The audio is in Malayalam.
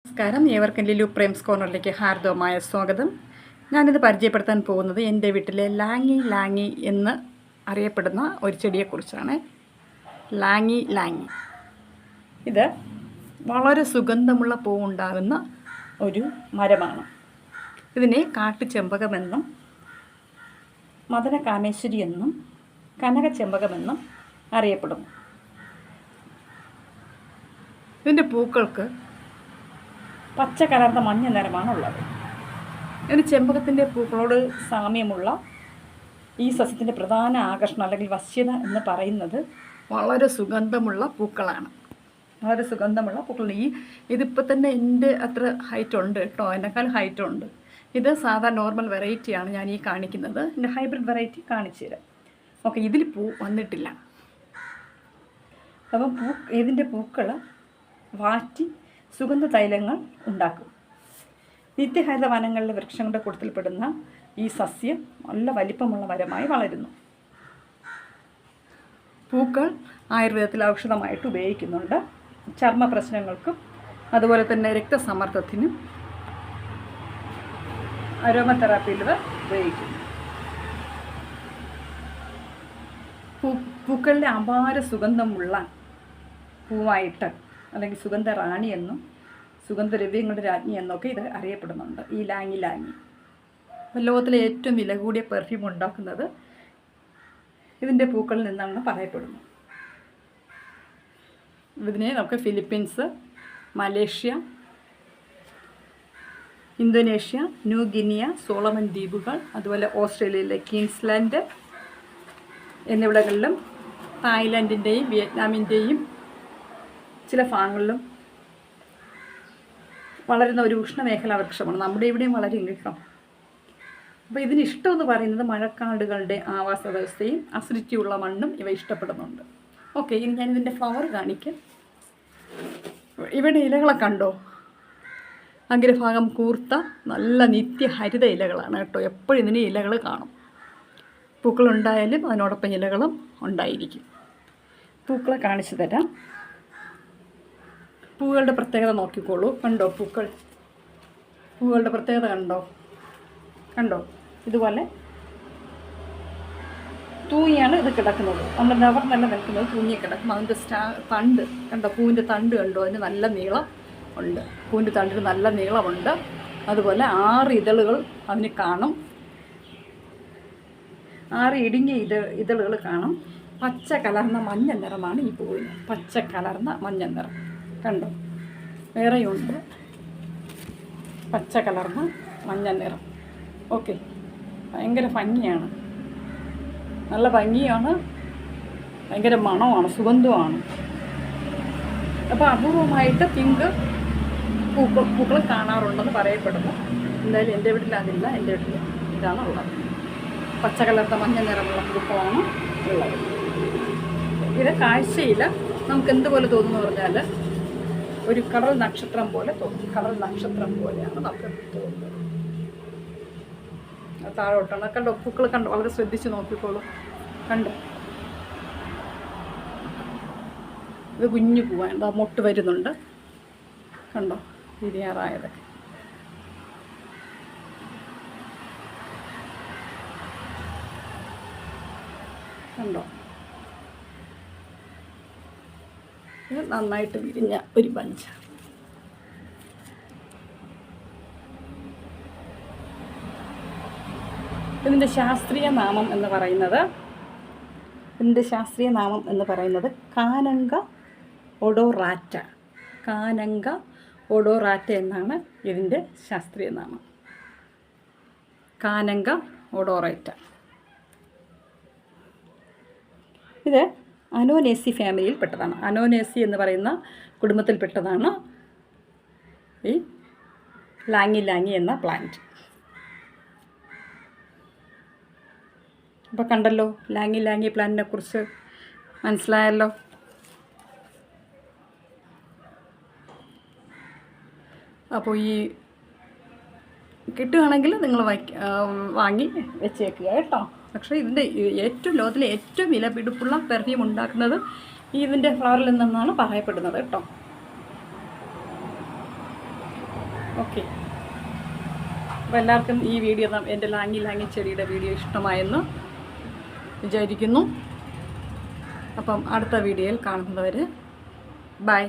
നമസ്കാരം, ഏവർക്കും ലിലു പ്രേംസ് കോർണറിലേക്ക് ഹാർദവമായ സ്വാഗതം. ഞാനിത് പരിചയപ്പെടുത്താൻ പോകുന്നത് എൻ്റെ വീട്ടിലെ ലാങ്ങി ലാങ്ങി എന്ന് അറിയപ്പെടുന്ന ഒരു ചെടിയെക്കുറിച്ചാണ്. ലാങ്ങി ലാങ്ങി ഇത് വളരെ സുഗന്ധമുള്ള പൂവുണ്ടാകുന്ന ഒരു മരമാണ്. ഇതിനെ കാട്ടുചെമ്പകമെന്നും മദന കാമേശ്വരി എന്നും കനകച്ചെമ്പകമെന്നും അറിയപ്പെടുന്നു. ഇതിൻ്റെ പൂക്കൾക്ക് പച്ച കലർന്ന മഞ്ഞ നിറമാണുള്ളത്. ഇതിന് ചെമ്പകത്തിൻ്റെ പൂക്കളോട് സാമ്യമുള്ള ഈ സസ്യത്തിൻ്റെ പ്രധാന ആകർഷണം അല്ലെങ്കിൽ വശ്യത എന്ന് പറയുന്നത് വളരെ സുഗന്ധമുള്ള പൂക്കളാണ്. വളരെ സുഗന്ധമുള്ള പൂക്കൾ. ഇതിപ്പോൾ തന്നെ എൻ്റെ അത്ര ഹൈറ്റ് ഉണ്ട് കേട്ടോ, എന്നെക്കാൾ ഹൈറ്റ് ഉണ്ട്. ഇത് സാധാരണ നോർമൽ വെറൈറ്റിയാണ് ഞാൻ ഈ കാണിക്കുന്നത്. എൻ്റെ ഹൈബ്രിഡ് വെറൈറ്റി കാണിച്ചു തരാം. ഓക്കെ, ഇതിൽ പൂ വന്നിട്ടില്ല. അപ്പം ഇതിൻ്റെ പൂക്കൾ വാറ്റി സുഗന്ധ തൈലങ്ങൾ ഉണ്ടാക്കും. നിത്യഹരിത വനങ്ങളിലെ വൃക്ഷങ്ങളുടെ കൂട്ടത്തിൽപ്പെടുന്ന ഈ സസ്യം നല്ല വലിപ്പമുള്ള മരമായി വളരുന്നു. പൂക്കൾ ആയുർവേദത്തിൽ ഔഷധമായിട്ട് ഉപയോഗിക്കുന്നുണ്ട്. ചർമ്മ പ്രശ്നങ്ങൾക്കും അതുപോലെ തന്നെ രക്തസമ്മർദ്ദത്തിനും അരോമ തെറാപ്പിയിൽ ഉപയോഗിക്കുന്നു. പൂക്കളുടെ അപാര സുഗന്ധമുള്ള പൂവായിട്ട് അല്ലെങ്കിൽ സുഗന്ധ റാണി എന്നും സുഗന്ധദ്രവ്യങ്ങളുടെ രാജ്ഞി എന്നൊക്കെ ഇത് അറിയപ്പെടുന്നുണ്ട്. ഈ ലാങ്ങി ലാങ്ങി ലോകത്തിലെ ഏറ്റവും വില കൂടിയ പെർഫ്യൂം ഉണ്ടാക്കുന്നത് ഇതിൻ്റെ പൂക്കളിൽ നിന്നാണ് പറയപ്പെടുന്നു. ഇതിനെ നമുക്ക് Philippines, Malaysia, Indonesia, new guinea, Solomon ദ്വീപുകൾ, അതുപോലെ ഓസ്ട്രേലിയയിലെ ക്വീൻസ്ലാൻഡ് എന്നിവിടങ്ങളിലും തായ്ലാൻഡിൻ്റെയും വിയറ്റ്നാമിൻ്റെയും ചില ഭാഗങ്ങളിലും വളരുന്ന ഒരു ഉഷ്ണമേഖലാ വൃക്ഷമാണ്. നമ്മുടെ ഇവിടെയും വളരും കേട്ടോ. അപ്പോൾ ഇതിന് ഇഷ്ടമെന്ന് പറയുന്നത് മഴക്കാടുകളുടെ ആവാസ വ്യവസ്ഥയും അസിഡിറ്റിയുള്ള മണ്ണും ഇവ ഇഷ്ടപ്പെടുന്നുണ്ട്. ഓക്കെ, ഇനി ഞാനിതിൻ്റെ ഫ്ലവർ കാണിക്കാം. ഇവിടെ ഇലകളെ കണ്ടോ? അഗ്രഭാഗം കൂർത്ത നല്ല നിത്യഹരിത ഇലകളാണ് കേട്ടോ. എപ്പോഴും ഇതിന് ഇലകൾ കാണും. പൂക്കളുണ്ടായാലും അതിനോടൊപ്പം ഇലകളും ഉണ്ടായിരിക്കും. പൂക്കളെ കാണിച്ചു തരാം. പൂക്കളുടെ പ്രത്യേകത നോക്കിക്കോളൂ. കണ്ടോ പൂക്കളുടെ പ്രത്യേകത കണ്ടോ? ഇതുപോലെ തൂങ്ങിയാണ് ഇത് കിടക്കുന്നത്. നമ്മൾ നിവർന്നല്ല നിൽക്കുന്നത്, തൂങ്ങി കിടക്കും. അതിൻ്റെ തണ്ട് കണ്ടോ? പൂവിൻ്റെ തണ്ട് കണ്ടോ? അതിന് നല്ല നീളം ഉണ്ട്. പൂവിൻ്റെ തണ്ടിന് നല്ല നീളമുണ്ട്. അതുപോലെ 6 ഇതളുകൾ അതിന് കാണും. 6 ഇടുങ്ങിയ ഇതളുകൾ കാണും. പച്ച കലർന്ന മഞ്ഞ നിറമാണ് ഈ പൂവിന്. പച്ച കലർന്ന മഞ്ഞ നിറം കണ്ടോ? വേറെയുണ്ട് പച്ച കലർന്ന മഞ്ഞ നിറം. ഓക്കെ, ഭയങ്കര ഭംഗിയാണ്, നല്ല ഭംഗിയാണ്, ഭയങ്കര മണമാണ്, സുഗന്ധമാണ്. അപ്പോൾ അപൂർവമായിട്ട് പിങ്ക് പൂക്കൾ കാണാറുണ്ടെന്ന് പറയപ്പെടുന്നു. എന്തായാലും എൻ്റെ വീട്ടിൽ അതില്ല. എൻ്റെ വീട്ടിൽ ഇതാണ് ഉള്ളത്. പച്ച കലർന്ന മഞ്ഞ നിറമുള്ള പൂക്കളാണ് ഉള്ളത്. ഇത് കാഴ്ചയിൽ നമുക്ക് എന്തുപോലെ തോന്നുന്നു പറഞ്ഞാൽ ഒരു കടൽ നക്ഷത്രം പോലെ തോന്നും. കടൽ നക്ഷത്രം പോലെയാണ് നമുക്ക് തോന്നുന്നത്. താഴോട്ടാണ് കണ്ടോ? പൂക്കൾ കണ്ടോ? വളരെ ശ്രദ്ധിച്ച് നോക്കിക്കോളൂ. കണ്ടോ? ഇത് കുഞ്ഞു പൂവാണ്. എന്താ മൊട്ട് വരുന്നുണ്ട് കണ്ടോ? വിരിയാറായതൊക്കെ കണ്ടോ? ഇത് നന്നായിട്ട് വിരിഞ്ഞ ഒരു ബഞ്ചാണ്. ഇതിൻ്റെ ശാസ്ത്രീയ നാമം എന്ന് പറയുന്നത് കാനങ്ക ഒഡോറാറ്റ. കാനങ്ക ഒഡോറാറ്റ എന്നാണ് ഇതിൻ്റെ ശാസ്ത്രീയ നാമം. കാനങ്ക ഒഡോറാറ്റ. ഇത് അനോനേസി ഫാമിലിയിൽപ്പെട്ടതാണ്. അനോനേസി എന്ന് പറയുന്ന കുടുംബത്തിൽപ്പെട്ടതാണ് ഈ ലാങ്ങി ലാങ്ങി എന്ന പ്ലാന്റ്. അപ്പോൾ കണ്ടല്ലോ, ലാങ്ങി ലാങ്ങി പ്ലാന്റിനെ കുറിച്ച് മനസ്സിലായല്ലോ. അപ്പോൾ ഈ കിട്ടുകയാണെങ്കിൽ നിങ്ങൾ വാങ്ങി വെച്ചേക്കുക കേട്ടോ. പക്ഷേ ഇതിൻ്റെ ലോകത്തിലെ ഏറ്റവും വിലപിടിപ്പുള്ള പെർഫ്യൂം ഉണ്ടാക്കുന്നത് ഇതിൻ്റെ ഫ്ലവറിൽ നിന്നാണ് പറയപ്പെടുന്നത് കേട്ടോ. ഓക്കെ. അപ്പോൾ എല്ലാവർക്കും ഈ വീഡിയോ എൻ്റെ ലാങ്ങി ചെടിയുടെ വീഡിയോ ഇഷ്ടമായെന്ന് വിചാരിക്കുന്നു. അപ്പം അടുത്ത വീഡിയോയിൽ കാണുന്നവർ ബൈ.